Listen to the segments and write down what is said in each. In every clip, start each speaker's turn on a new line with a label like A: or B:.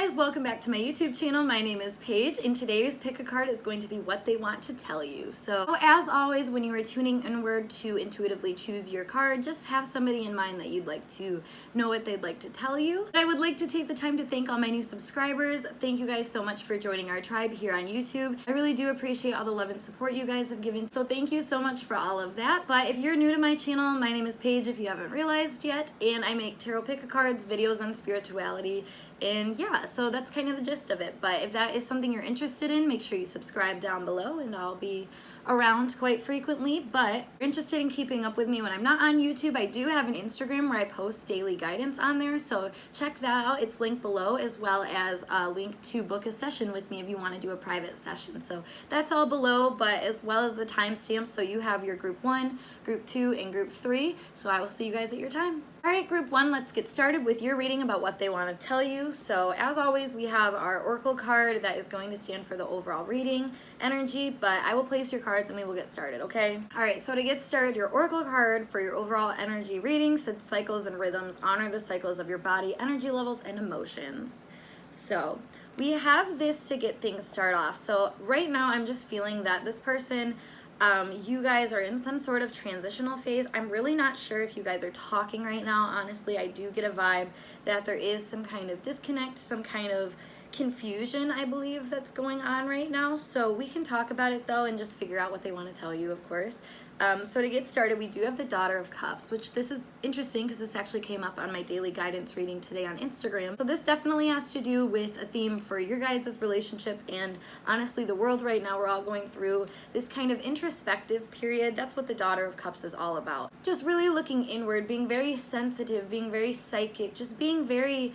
A: guys, welcome back to my YouTube channel. My name is Paige, and today's pick a card is going to be what they want to tell you. So as always, when you are tuning inward to intuitively choose your card, just have somebody in mind that you'd like to know what they'd like to tell you. But I would like to take the time to thank all my new subscribers. Thank you guys so much for joining our tribe here on YouTube. I really do appreciate all the love and support you guys have given. So thank you so much for all of that. But if you're new to my channel, my name is Paige if you haven't realized yet, and I make tarot pick a cards, videos on spirituality, and yeah, so that's kind of the gist of it. But if that is something you're interested in, make sure you subscribe down below, and I'll be around quite frequently. But if you're interested in keeping up with me when I'm not on YouTube, I do have an Instagram where I post daily guidance on there, so check that out. It's linked below, as well as a link to book a session with me if you want to do a private session. So that's all below, but as well as the timestamps, so you have your group 1, group 2, and group 3. So I will see you guys at your time. Alright, group 1, let's get started with your reading about what they want to tell you. So as always, we have our oracle card that is going to stand for the overall reading energy, but I will place your cards and we will get started, okay? Alright, so to get started, your oracle card for your overall energy reading said cycles and rhythms honor the cycles of your body, energy levels, and emotions. So we have this to get things started off. So right now I'm just feeling that this person, you guys are in some sort of transitional phase. I'm really not sure if you guys are talking right now. Honestly, I do get a vibe that there is some kind of disconnect, some kind of confusion, I believe, that's going on right now. So we can talk about it though and just figure out what they want to tell you, of course. So to get started, we do have the Daughter of Cups, which this is interesting because this actually came up on my daily guidance reading today on Instagram. So this definitely has to do with a theme for your guys' relationship and honestly the world right now. We're all going through this kind of introspective period. That's what the Daughter of Cups is all about. Just really looking inward, being very sensitive, being very psychic, just being very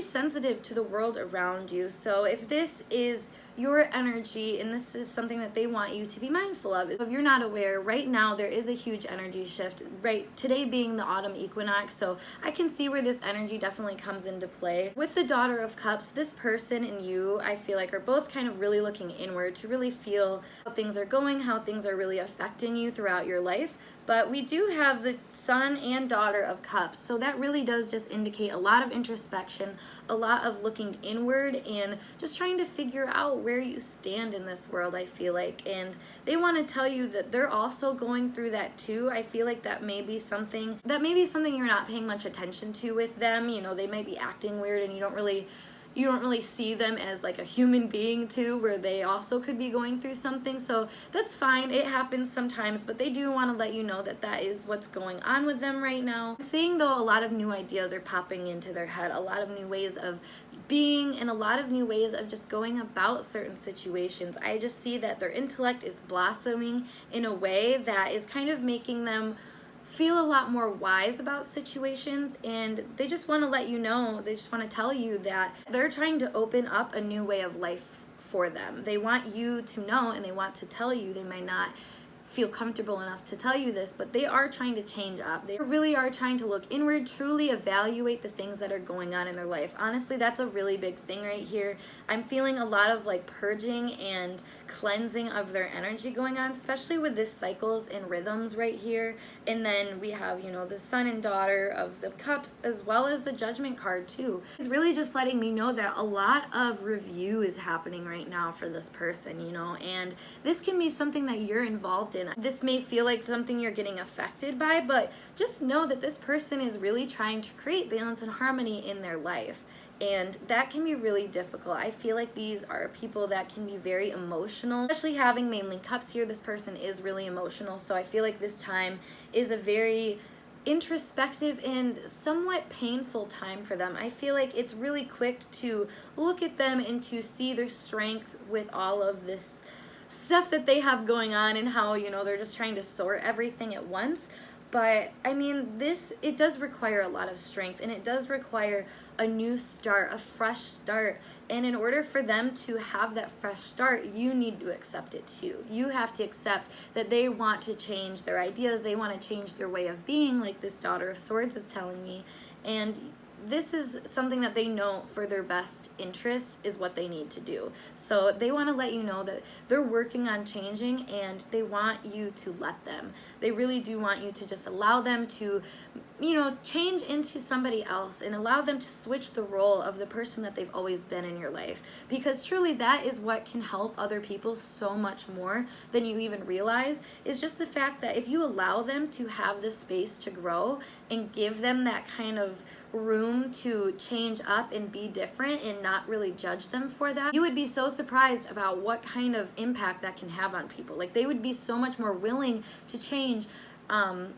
A: sensitive to the world around you. So if this is your energy and this is something that they want you to be mindful of, if you're not aware, right now there is a huge energy shift, right today being the autumn equinox, so I can see where this energy definitely comes into play. With the Daughter of Cups, this person and you, I feel like, are both kind of really looking inward to really feel how things are going, how things are really affecting you throughout your life. But we do have the Son and Daughter of Cups, so that really does just indicate a lot of introspection, a lot of looking inward, and just trying to figure out where you stand in this world, I feel like. And they want to tell you that they're also going through that too. I feel like that may be something you're not paying much attention to with them. You know, they may be acting weird and you don't really see them as like a human being too, where they also could be going through something. So that's fine, it happens sometimes, but they do want to let you know that that is what's going on with them right now. I'm seeing though a lot of new ideas are popping into their head, a lot of new ways of being and a lot of new ways of just going about certain situations. I just see that their intellect is blossoming in a way that is kind of making them feel a lot more wise about situations, and they just want to let you know, they just want to tell you that they're trying to open up a new way of life for them. They want you to know, and they want to tell you. They might not feel comfortable enough to tell you this, but they are trying to change up. They really are trying to look inward, truly evaluate the things that are going on in their life. Honestly, that's a really big thing right here. I'm feeling a lot of like purging and cleansing of their energy going on, especially with this cycles and rhythms right here. And then we have, you know, the Son and Daughter of the Cups, as well as the Judgment card too. It's really just letting me know that a lot of review is happening right now for this person, you know, and this can be something that you're involved in. This may feel like something you're getting affected by, but just know that this person is really trying to create balance and harmony in their life. And that can be really difficult. I feel like these are people that can be very emotional, especially having mainly cups here. This person is really emotional, so I feel like this time is a very introspective and somewhat painful time for them. I feel like it's really quick to look at them and to see their strength with all of this stuff that they have going on and how, you know, they're just trying to sort everything at once. But I mean, it does require a lot of strength, and it does require a new start, a fresh start. And in order for them to have that fresh start, you need to accept it too. You have to accept that they want to change their ideas, they want to change their way of being, like this Daughter of Swords is telling me. And this is something that they know for their best interest is what they need to do. So they want to let you know that they're working on changing, and they want you to let them. They really do want you to just allow them to, change into somebody else, and allow them to switch the role of the person that they've always been in your life. Because truly, that is what can help other people so much more than you even realize, is just the fact that if you allow them to have the space to grow and give them that kind of room to change up and be different and not really judge them for that, you would be so surprised about what kind of impact that can have on people. Like, they would be so much more willing to change,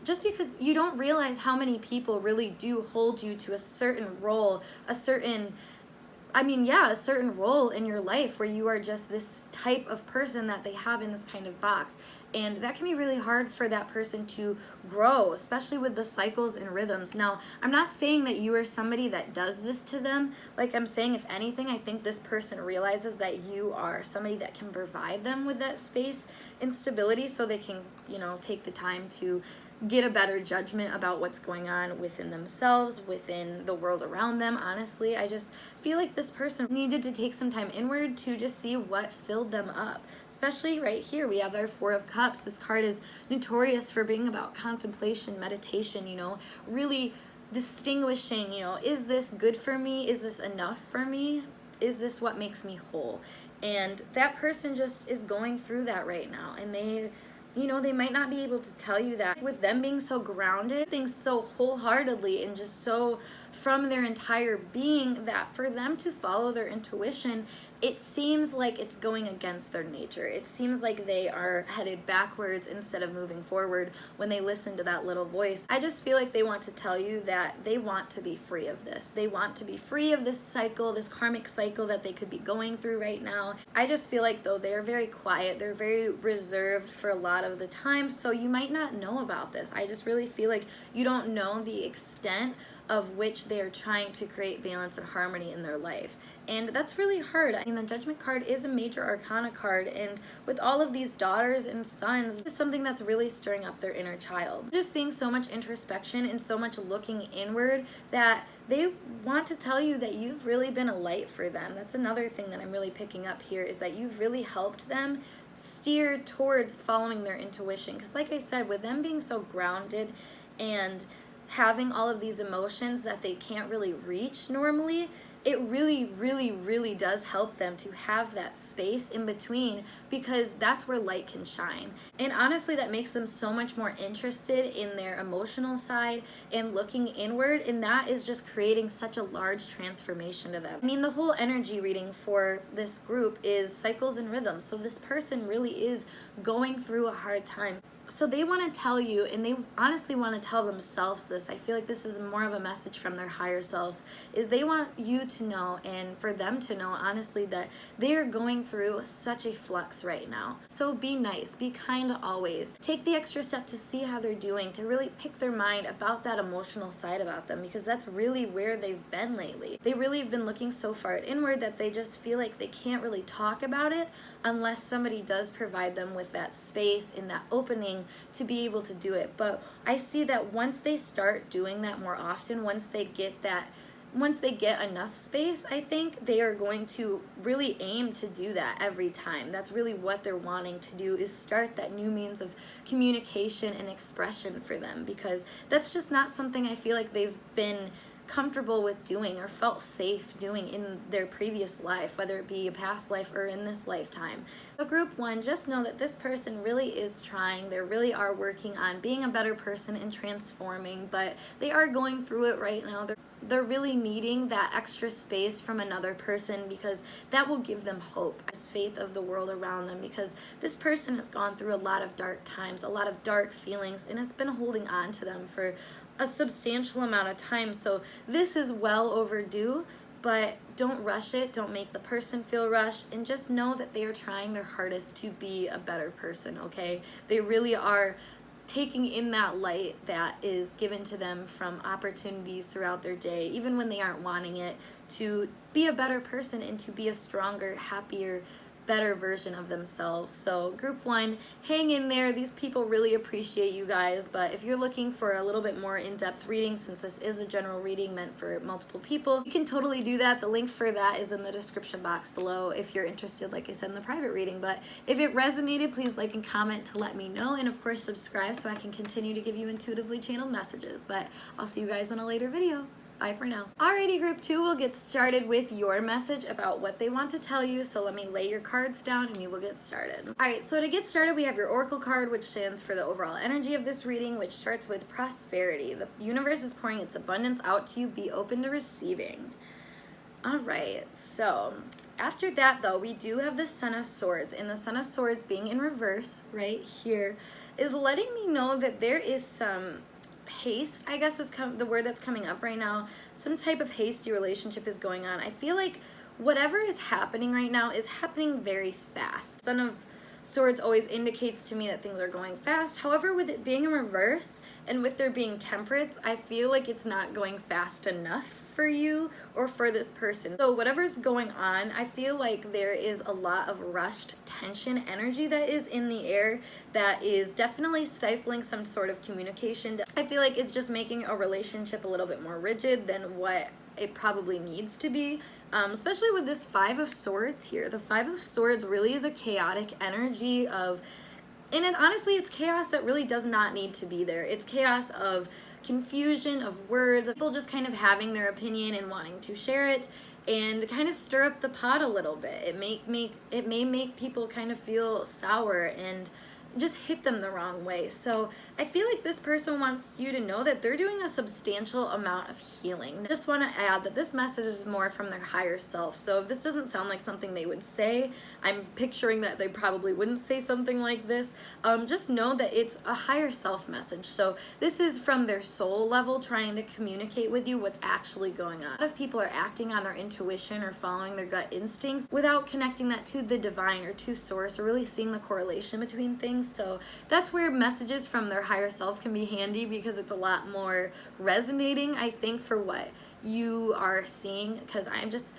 A: just because you don't realize how many people really do hold you to a certain role, a certain role in your life where you are just this type of person that they have in this kind of box. And that can be really hard for that person to grow, especially with the cycles and rhythms. Now, I'm not saying that you are somebody that does this to them. Like I'm saying, if anything, I think this person realizes that you are somebody that can provide them with that space and stability, so they can, take the time to get a better judgment about what's going on within themselves, within the world around them. Honestly, I just feel like this person needed to take some time inward to just see what filled them up. Especially right here, we have our Four of Cups. This card is notorious for being about contemplation, meditation, really distinguishing, is this good for me? Is this enough for me? Is this what makes me whole? And that person just is going through that right now, and they might not be able to tell you that. With them being so grounded, things so wholeheartedly and just so from their entire being, that for them to follow their intuition, it seems like it's going against their nature. It seems like they are headed backwards instead of moving forward when they listen to that little voice. I just feel like they want to tell you that they want to be free of this. They want to be free of this cycle, this karmic cycle that they could be going through right now. I just feel like, though, they're very quiet. They're very reserved for a lot of the time, so you might not know about this. I just really feel like you don't know the extent of which they are trying to create balance and harmony in their life. And that's really hard. The Judgment card is a major arcana card, and with all of these daughters and sons, this is something that's really stirring up their inner child. I'm just seeing so much introspection and so much looking inward that they want to tell you that you've really been a light for them. That's another thing that I'm really picking up here, is that you've really helped them steer towards following their intuition. Because like I said, with them being so grounded and having all of these emotions that they can't really reach normally, it really, really, really does help them to have that space in between, because that's where light can shine. And honestly, that makes them so much more interested in their emotional side and looking inward, and that is just creating such a large transformation to them. The whole energy reading for this group is cycles and rhythms, so this person really is going through a hard time. So they want to tell you, and they honestly want to tell themselves this. I feel like this is more of a message from their higher self, is they want you to know, and for them to know, honestly, that they are going through such a flux right now. So be nice, be kind always. Take the extra step to see how they're doing, to really pick their mind about that emotional side about them, because that's really where they've been lately. They really have been looking so far inward that they just feel like they can't really talk about it unless somebody does provide them with that space and that opening to be able to do it. But I see that once they start doing that more often, once they get enough space, I think they are going to really aim to do that every time. That's really what they're wanting to do, is start that new means of communication and expression for them, because that's just not something I feel like they've been comfortable with doing or felt safe doing in their previous life, whether it be a past life or in this lifetime. So group one, just know that this person really is trying. They really are working on being a better person and transforming, but they are going through it right now. They're really needing that extra space from another person, because that will give them hope, faith of the world around them, because this person has gone through a lot of dark times, a lot of dark feelings, and it's been holding on to them for a substantial amount of time. So this is well overdue, but don't rush it. Don't make the person feel rushed, and just know that they are trying their hardest to be a better person, okay? They really are taking in that light that is given to them from opportunities throughout their day, even when they aren't wanting it, to be a better person and to be a stronger, happier, better version of themselves. So group 1, hang in there. These people really appreciate you guys, but if you're looking for a little bit more in-depth reading, since this is a general reading meant for multiple people, you can totally do that. The link for that is in the description box below if you're interested, like I said, in the private reading. But if it resonated, please like and comment to let me know, and of course subscribe so I can continue to give you intuitively channeled messages. But I'll see you guys in a later video. Bye for now. Alrighty, group 2, we'll get started with your message about what they want to tell you. So let me lay your cards down and we will get started. Alright, so to get started, we have your Oracle card, which stands for the overall energy of this reading, which starts with prosperity. The universe is pouring its abundance out to you. Be open to receiving. Alright, so after that, though, we do have the Son of Swords, and the Son of Swords being in reverse right here is letting me know that there is some haste, I guess is the word that's coming up right now. Some type of hasty relationship is going on. I feel like whatever is happening right now is happening very fast. Son of Swords always indicates to me that things are going fast. However, with it being in reverse and with there being Temperance, I feel like it's not going fast enough for you or for this person. So whatever's going on, I feel like there is a lot of rushed tension energy that is in the air that is definitely stifling some sort of communication. I feel like it's just making a relationship a little bit more rigid than what it probably needs to be, especially with this Five of Swords here. The Five of Swords really is a chaotic energy of, and honestly, it's chaos that really does not need to be there. It's chaos of confusion, of words, of people just kind of having their opinion and wanting to share it and kind of stir up the pot a little bit. It may make people kind of feel sour and just hit them the wrong way. So I feel like this person wants you to know that they're doing a substantial amount of healing. I just want to add that this message is more from their higher self. So if this doesn't sound like something they would say, I'm picturing that they probably wouldn't say something like this. Just know that it's a higher self message. So this is from their soul level trying to communicate with you what's actually going on. A lot of people are acting on their intuition or following their gut instincts without connecting that to the divine or to source or really seeing the correlation between things. So that's where messages from their higher self can be handy because it's a lot more resonating, I think, for what you are seeing, because I just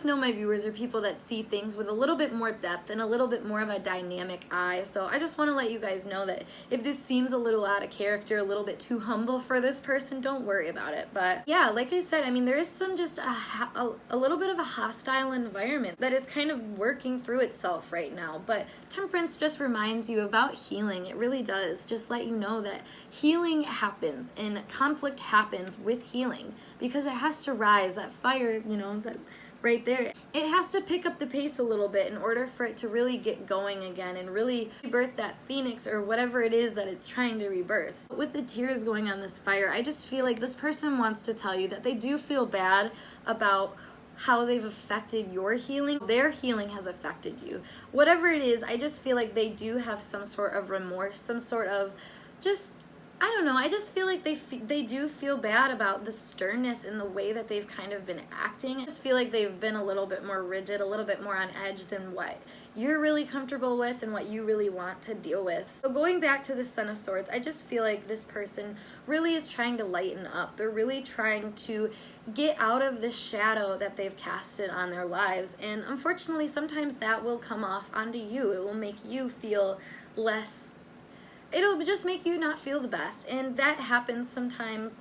A: know my viewers are people that see things with a little bit more depth and a little bit more of a dynamic eye. So I just want to let you guys know that if this seems a little out of character, a little bit too humble for this person, don't worry about it. But yeah, like I said, I mean, there is some just a little bit of a hostile environment that is kind of working through itself right now. But Temperance just reminds you about healing. It really does. Just let you know that healing happens and conflict happens with healing because it has to rise. That fire, you know, that right there, it has to pick up the pace a little bit in order for it to really get going again and really rebirth that phoenix or whatever it is that it's trying to rebirth. So with the tears going on this fire, I just feel like this person wants to tell you that they do feel bad about how they've affected your healing. Their healing has affected you. Whatever it is, I just feel like they do have some sort of remorse, some sort of just, I don't know, I just feel like they do feel bad about the sternness in the way that they've kind of been acting. I just feel like they've been a little bit more rigid, a little bit more on edge than what you're really comfortable with and what you really want to deal with. So going back to the Son of Swords, I just feel like this person really is trying to lighten up. They're really trying to get out of this shadow that they've casted on their lives. And unfortunately, sometimes that will come off onto you. It will make you feel less, it'll just make you not feel the best, and that happens sometimes.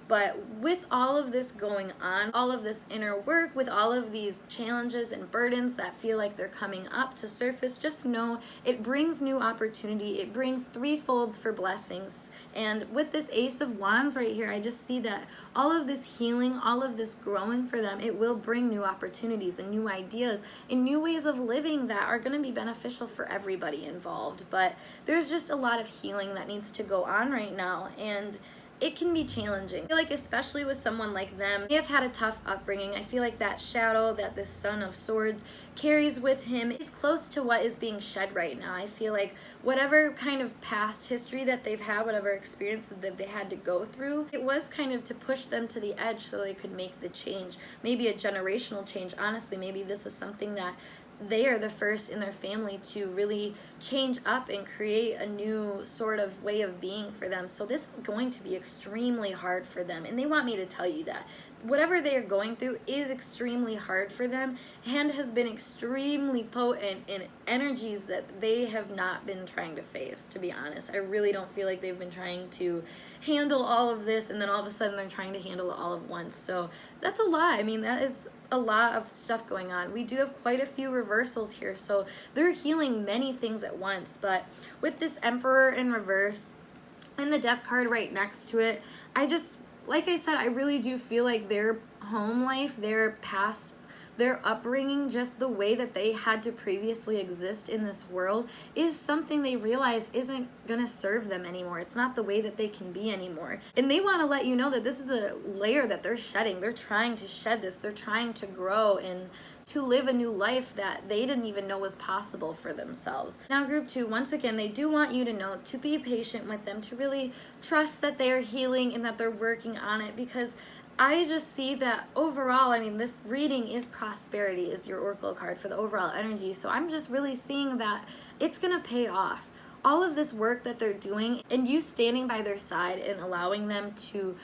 A: But with all of this going on, all of this inner work, with all of these challenges and burdens that feel like they're coming up to surface, just know it brings new opportunity. It brings threefolds for blessings. And with this Ace of Wands right here, I just see that all of this healing, all of this growing for them, it will bring new opportunities and new ideas and new ways of living that are going to be beneficial for everybody involved. But there's just a lot of healing that needs to go on right now, and it can be challenging. I feel like especially with someone like them, they have had a tough upbringing. I feel like that shadow that this Son of Swords carries with him is close to what is being shed right now. I feel like whatever kind of past history that they've had, whatever experience that they had to go through, it was kind of to push them to the edge so they could make the change. Maybe a generational change. Honestly, maybe this is something that they are the first in their family to really change up and create a new sort of way of being for them. So this is going to be extremely hard for them, and they want me to tell you that. Whatever they are going through is extremely hard for them and has been extremely potent in energies that they have not been trying to face, to be honest. I really don't feel like they've been trying to handle all of this, and then all of a sudden they're trying to handle it all at once. So that's a lot. I mean, that is a lot of stuff going on. We do have quite a few reversals here, so they're healing many things at once. But with this Emperor in reverse and the Death card right next to it, like I said, I really do feel like their home life, their past, their upbringing, just the way that they had to previously exist in this world is something they realize isn't gonna serve them anymore. It's not the way that they can be anymore. And they want to let you know that this is a layer that they're shedding. They're trying to shed this. They're trying to grow and to live a new life that they didn't even know was possible for themselves. Now, group 2, once again, they do want you to know to be patient with them, to really trust that they're healing and that they're working on it, because I just see that overall, I mean, this reading is prosperity, is your oracle card for the overall energy. So I'm just really seeing that it's going to pay off. All of this work that they're doing and you standing by their side and allowing them to,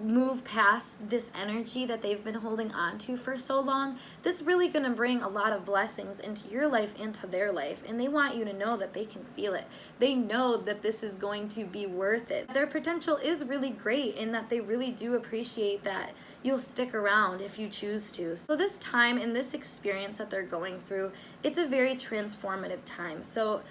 A: move past this energy that they've been holding on to for so long, that's really going to bring a lot of blessings into your life and to their life. And they want you to know that they can feel it. They know that this is going to be worth it. Their potential is really great, and that they really do appreciate that you'll stick around if you choose to. So this time and this experience that they're going through, it's a very transformative time. So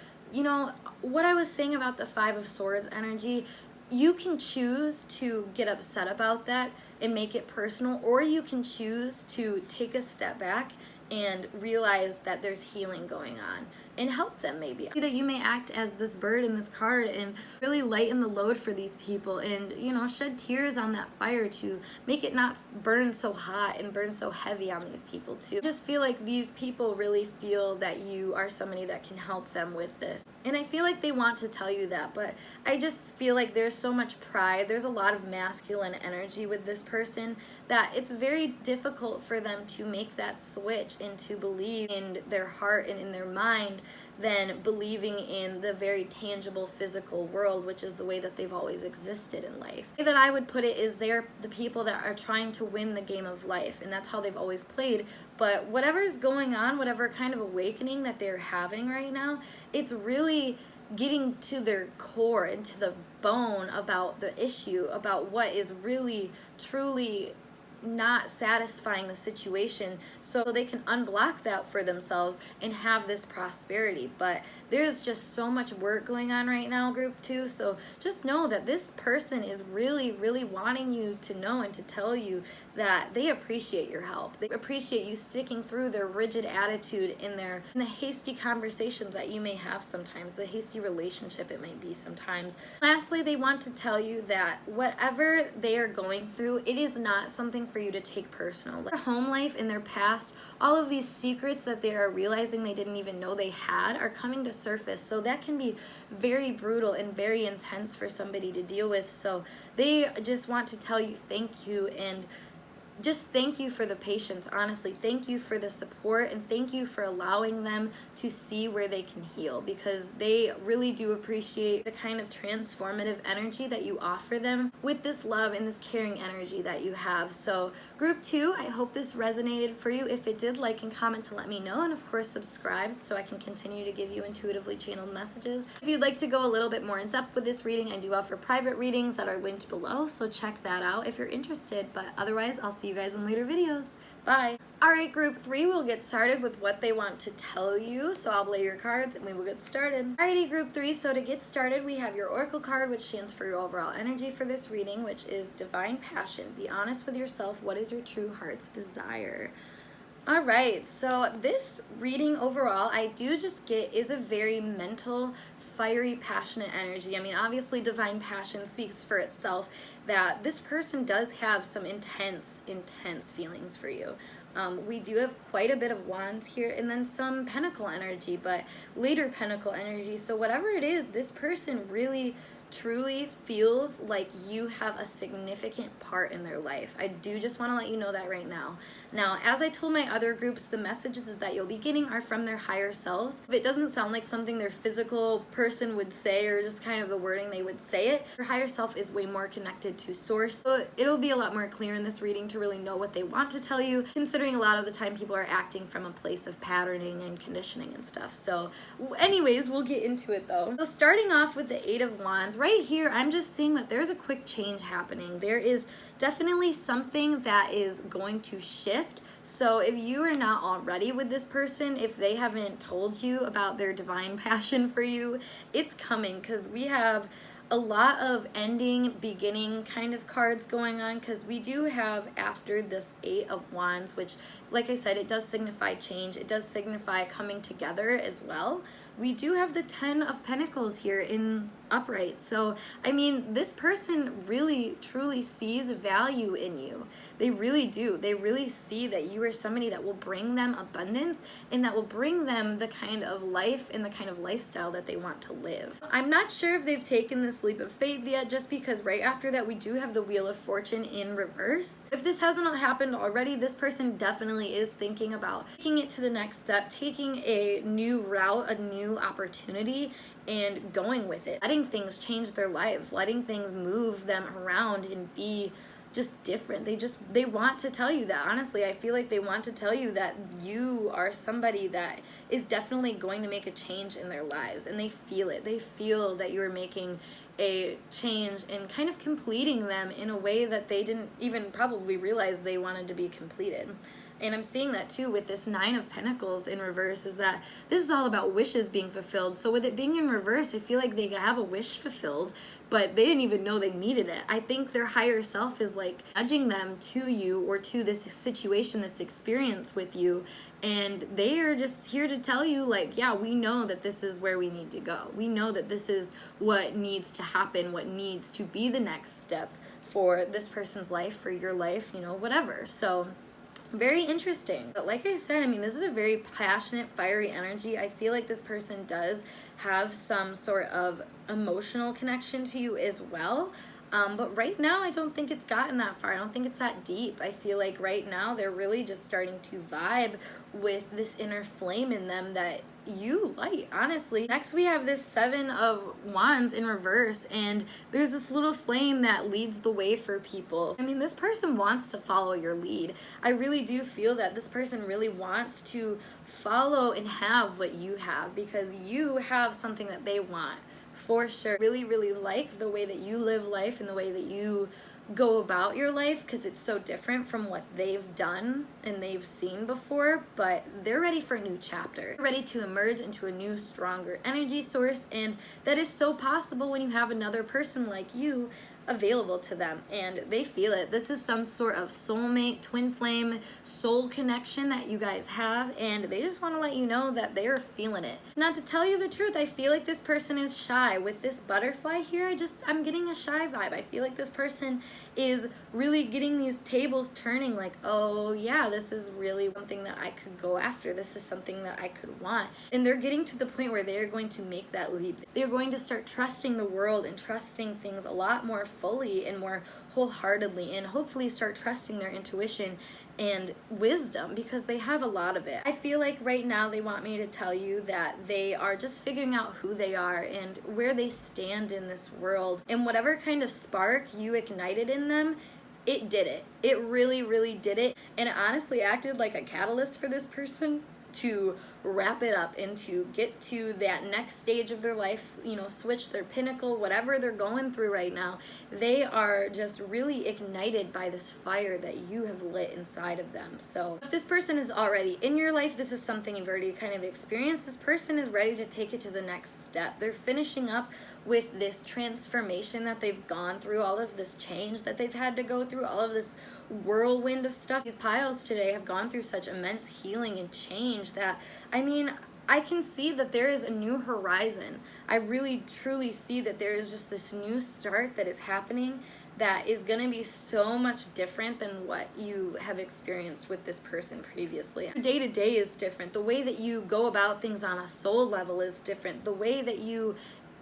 A: what I was saying about the Five of Swords energy, you can choose to get upset about that and make it personal, or you can choose to take a step back and realize that there's healing going on and help them maybe. That you may act as this bird in this card and really lighten the load for these people and, shed tears on that fire to make it not burn so hot and burn so heavy on these people too. Just feel like these people really feel that you are somebody that can help them with this. And I feel like they want to tell you that, but I just feel like there's so much pride. There's a lot of masculine energy with this person that it's very difficult for them to make that switch and to believe in their heart and in their mind than believing in the very tangible physical world, which is the way that they've always existed in life. The way that I would put it is they're the people that are trying to win the game of life, and that's how they've always played. But whatever's going on, whatever kind of awakening that they're having right now, it's really getting to their core and to the bone about the issue, about what is really, truly not satisfying the situation, so they can unblock that for themselves and have this prosperity. But there's just so much work going on right now, group 2, so just know that this person is really, really wanting you to know and to tell you that they appreciate your help. They appreciate you sticking through their rigid attitude in the hasty conversations that you may have sometimes, the hasty relationship it might be sometimes. Lastly, they want to tell you that whatever they are going through, it is not something for you to take personal. Their home life in their past, all of these secrets that they are realizing they didn't even know they had are coming to surface. So that can be very brutal and very intense for somebody to deal with. So they just want to tell you thank you, and just thank you for the patience, honestly. Thank you for the support, and thank you for allowing them to see where they can heal, because they really do appreciate the kind of transformative energy that you offer them with this love and this caring energy that you have. So group 2, I hope this resonated for you. If it did, like and comment to let me know, and of course subscribe so I can continue to give you intuitively channeled messages. If you'd like to go a little bit more in depth with this reading, I do offer private readings that are linked below, so check that out if you're interested. But otherwise, I'll see you guys in later videos. Bye. Alright, group 3, we'll get started with what they want to tell you. So I'll lay your cards and we will get started. Alrighty, group 3, so to get started, we have your oracle card, which stands for your overall energy for this reading, which is divine passion. Be honest with yourself. What is your true heart's desire? Alright, so this reading overall, I do just get is a very mental, fiery, passionate energy. I mean, obviously divine passion speaks for itself, that this person does have some intense feelings for you. We do have quite a bit of wands here, and then some pentacle energy, but later pentacle energy. So whatever it is, this person really truly feels like you have a significant part in their life. I do just want to let you know that right now. Now, as I told my other groups, the messages that you'll be getting are from their higher selves. If it doesn't sound like something their physical person would say, or just kind of the wording they would say it, your higher self is way more connected to source. So it'll be a lot more clear in this reading to really know what they want to tell you, considering a lot of the time people are acting from a place of patterning and conditioning and stuff. So anyways, we'll get into it though. So starting off with the Eight of Wands, right here, I'm just seeing that there's a quick change happening. There is definitely something that is going to shift. So if you are not already with this person, if they haven't told you about their divine passion for you, it's coming, because we have a lot of ending, beginning kind of cards going on, because we do have after this Eight of Wands, which, like I said, it does signify change. It does signify coming together as well. We do have the Ten of Pentacles here in upright. So, I mean, this person really, truly sees value in you. They really do. They really see that you are somebody that will bring them abundance and that will bring them the kind of life and the kind of lifestyle that they want to live. I'm not sure if they've taken this leap of faith yet, just because right after that we do have the Wheel of Fortune in reverse. If this hasn't happened already, this person definitely is thinking about taking it to the next step, taking a new route, a new opportunity, and going with it, letting things change their lives, letting things move them around and be just different. They want to tell you that. Honestly, I feel like they want to tell you that you are somebody that is definitely going to make a change in their lives, and they feel it. They feel that you are making a change and kind of completing them in a way that they didn't even probably realize they wanted to be completed. And I'm seeing that too with this Nine of Pentacles in reverse, is that this is all about wishes being fulfilled. So with it being in reverse, I feel like they have a wish fulfilled, but they didn't even know they needed it. I think their higher self is like nudging them to you or to this situation, this experience with you. And they are just here to tell you, like, yeah, we know that this is where we need to go. We know that this is what needs to happen, what needs to be the next step for this person's life, for your life, you know, whatever. So very interesting. But like I said, I mean, this is a very passionate, fiery energy. I feel like this person does have some sort of emotional connection to you as well. But right now, I don't think it's gotten that far. I don't think it's that deep. I feel like right now, they're really just starting to vibe with this inner flame in them that you light, honestly. Next, we have this Seven of Wands in reverse, and there's this little flame that leads the way for people. I mean, this person wants to follow your lead. I really do feel that this person really wants to follow and have what you have, because you have something that they want. For sure. Really, really like the way that you live life and the way that you go about your life, because it's so different from what they've done and they've seen before. But they're ready for a new chapter. They're ready to emerge into a new, stronger energy source, and that is so possible when you have another person like you available to them, and they feel it. This is some sort of soulmate, twin flame, soul connection that you guys have, and they just want to let you know that they're feeling it. Not to tell you the truth, I feel like this person is shy. With this butterfly here, I'm getting a shy vibe. I feel like this person is really getting these tables turning, like, oh yeah, this is really something that I could go after. This is something that I could want. And they're getting to the point where they're going to make that leap. They're going to start trusting the world and trusting things a lot more fully and more wholeheartedly, and hopefully start trusting their intuition and wisdom, because they have a lot of it. I feel like right now they want me to tell you that they are just figuring out who they are and where they stand in this world, and whatever kind of spark you ignited in them, it did it. It really, really did it, and it honestly acted like a catalyst for this person to wrap it up and to get to that next stage of their life, you know, switch their pinnacle, whatever they're going through right now. They are just really ignited by this fire that you have lit inside of them. So if this person is already in your life, this is something you've already kind of experienced. This person is ready to take it to the next step. They're finishing up with this transformation that they've gone through, all of this change that they've had to go through, all of this whirlwind of stuff. These piles today have gone through such immense healing and change that, I mean, I can see that there is a new horizon. I really truly see that there is just this new start that is happening that is going to be so much different than what you have experienced with this person previously. Day to day is different. The way that you go about things on a soul level is different. The way that you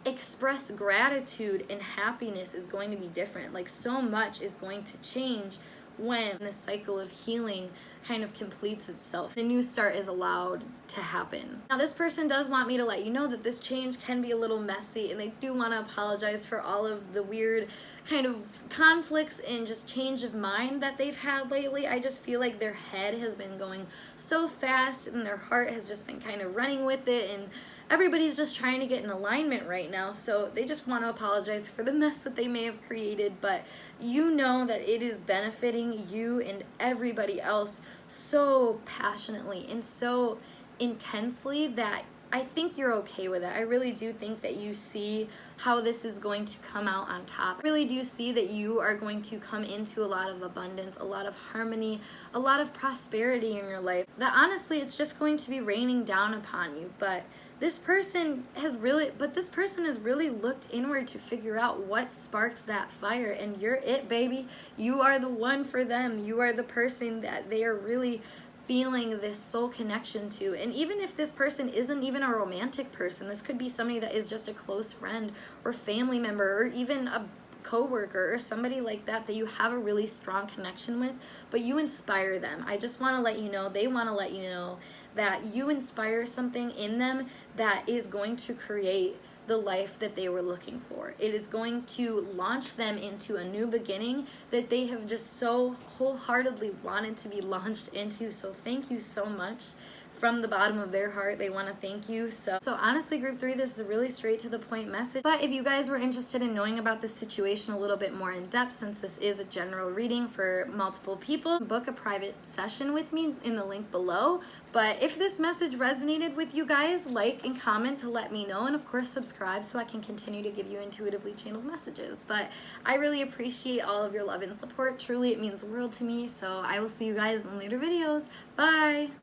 A: express gratitude and happiness is going to be different. Like, so much is going to change when the cycle of healing kind of completes itself. The new start is allowed to happen. Now, this person does want me to let you know that this change can be a little messy, and they do want to apologize for all of the weird kind of conflicts and just change of mind that they've had lately. I just feel like their head has been going so fast and their heart has just been kind of running with it, and everybody's just trying to get in alignment right now. So they just want to apologize for the mess that they may have created, but you know that it is benefiting you and everybody else so passionately and so intensely that I think you're okay with it. I really do think that you see how this is going to come out on top. I really do see that you are going to come into a lot of abundance, a lot of harmony, a lot of prosperity in your life. That honestly, it's just going to be raining down upon you. But this person has really looked inward to figure out what sparks that fire, and you're it, baby. You are the one for them. You are the person that they are really feeling this soul connection to. And even if this person isn't even a romantic person, this could be somebody that is just a close friend or family member, or even a coworker or somebody like that that you have a really strong connection with, but you inspire them. I just want to let you know, they want to let you know that you inspire something in them that is going to create the life that they were looking for. It is going to launch them into a new beginning that they have just so wholeheartedly wanted to be launched into. So thank you so much. From the bottom of their heart, they want to thank you. So honestly, group 3, this is a really straight to the point message. But if you guys were interested in knowing about this situation a little bit more in depth, since this is a general reading for multiple people, book a private session with me in the link below. But if this message resonated with you guys, like and comment to let me know, and of course subscribe so I can continue to give you intuitively channeled messages. But I really appreciate all of your love and support. Truly, it means the world to me. So I will see you guys in later videos. Bye!